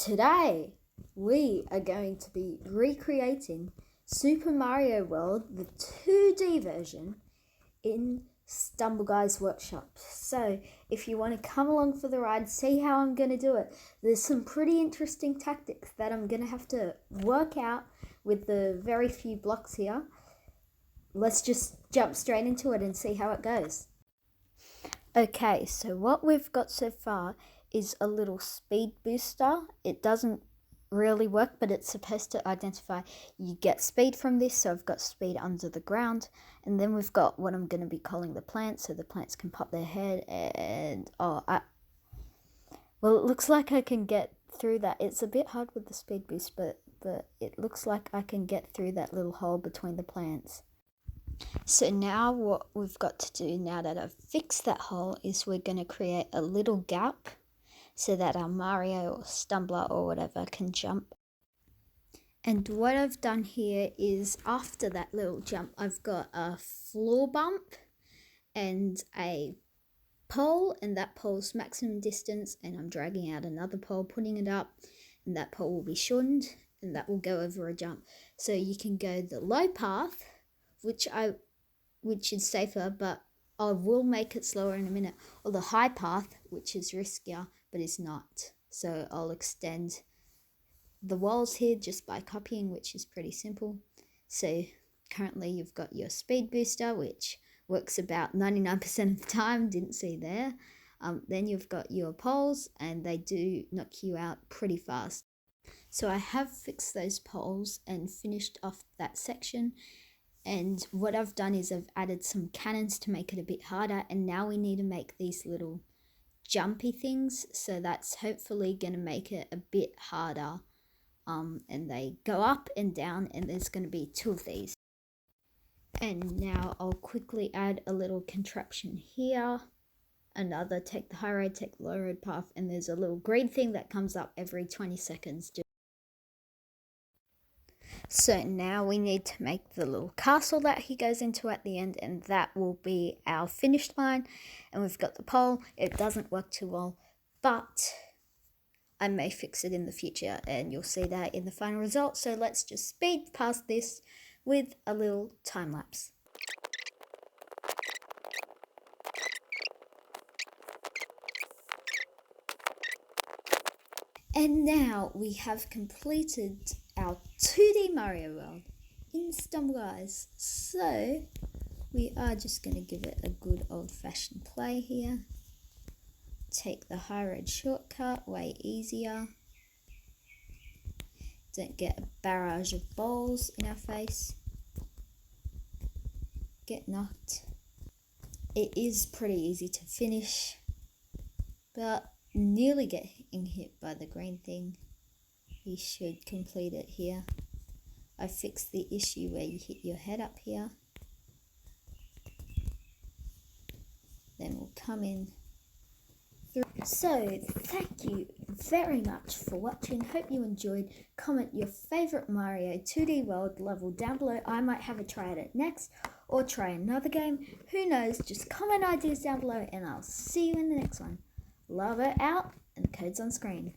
Today, we are going to be recreating Super Mario World, the 2D version, in Stumble Guys Workshop. So, if you want to come along for the ride, see how I'm going to do it. There's some pretty interesting tactics that I'm going to have to work out with the very few blocks here. Let's just jump straight into it and see how it goes. Okay, so what we've got so far is a little speed booster. It doesn't really work, but it's supposed to identify you get speed from this. So I've got speed under the ground, and then we've got what I'm going to be calling the plants, so the plants can pop their head. And well, it looks like I can get through that. It's a bit hard with the speed boost, but it looks like I can get through that little hole between the plants. So now what we've got to do, now that I've fixed that hole, is we're going to create a little gap so that our Mario or Stumbler or whatever can jump. And what I've done here is, after that little jump, I've got a floor bump and a pole, and that pole's maximum distance, and I'm dragging out another pole, putting it up, and that pole will be shortened, and that will go over a jump. So you can go the low path, which is safer, but I will make it slower in a minute, or the high path, which is riskier but is not. So I'll extend the walls here just by copying, which is pretty simple. So currently you've got your speed booster, which works about 99% of the time, didn't see there. Then you've got your poles, and they do knock you out pretty fast. So I have fixed those poles and finished off that section. And what I've done is I've added some cannons to make it a bit harder, and now we need to make these little jumpy things, so that's hopefully going to make it a bit harder. And they go up and down, and there's going to be 2 of these. And now I'll quickly add a little contraption here. Another take the high road, take the low road path, and there's a little green thing that comes up every 20 seconds. So now we need to make the little castle that he goes into at the end, and that will be our finished line. And we've got the pole. It doesn't work too well, but I may fix it in the future, and you'll see that in the final result. So let's just speed past this with a little time lapse. And now we have completed our 2D Mario World in Stumble Guys. So we are just going to give it a good old-fashioned play here. Take the high road shortcut, way easier. Don't get a barrage of balls in our face. Get knocked. It is pretty easy to finish, but nearly getting hit by the green thing. You should complete it here. I fixed the issue where you hit your head up here. Then we'll come in through. So thank you very much for watching. Hope you enjoyed. Comment your favorite Mario 2D World level down below. I might have a try at it next, or try another game. Who knows? Just comment ideas down below, and I'll see you in the next one. Love it out, and the code's on screen.